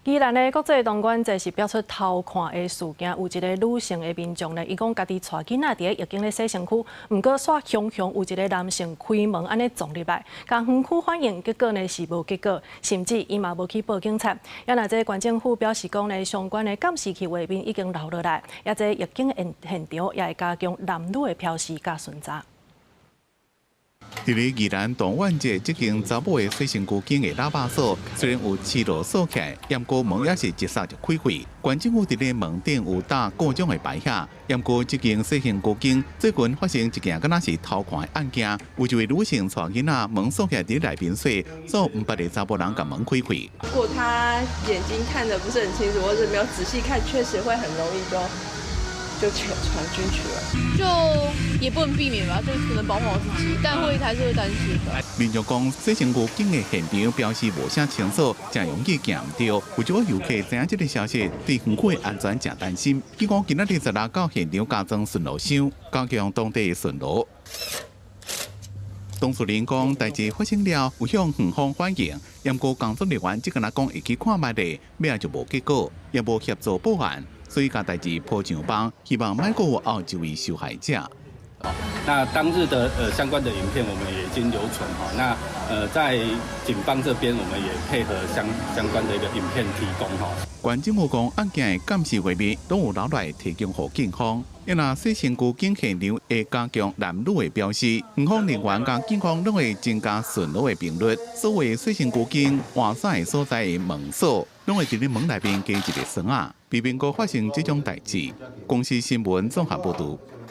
宜兰的国际动馆节是标出偷看的事件，有一个女性的民众呢，伊讲家己带囡仔伫咧浴缸咧洗身躯，毋过煞雄有一个男性开门安尼撞入来，甲园区反映，结果呢是无结果，甚至伊嘛无去报警察。也那这县政府表示讲呢，相关的监视器画面已经留落来，也这浴缸现场也会加强男女的标识甲巡查。 伫咧宜兰动万节，这间查某的洗身躯间的喇叭锁虽然有刺落锁起来，不过门也是一刹就开开。县政府伫咧门顶有打各种的牌遐，不过这间洗身躯间最近发生一件敢若是偷看的案件，有一位女性带囡仔门锁起来伫内面洗，所以唔捌的查甫人甲门开开。如果他眼睛看得不是很清楚，或者没有仔细看，确实会很容易就传进去了，就也不能避免吧，就只能保护好自己，但会还是会担心的。民众讲，洗身躯间的现场标示无啥清楚，真容易行唔到。有一个游客知影这个消息，对园区的安全真担心。伊讲今仔日16到现场加装巡逻箱，加强当地的巡逻。当事人讲，代志发生了，有向园方反映，不过工作人员只跟他讲会去看卖的，尾仔就无结果，也无协助报案。 所以，将代志铺上榜，希望卖过后一位受害者。那当日的相关的影片我们也已经留存哈。那在警方这边，我们也配合相关的一个影片提供哈。县政府讲案件的监视画面都有留来提供给警方。因那洗身躯间现场会加强男女的标识，园方人员甲警方拢会增加巡逻的频率。所谓洗身躯间换衫的所在的门锁，拢会伫咧门内面加一个绳啊，避免过发生这种代志。公司新闻综合报道。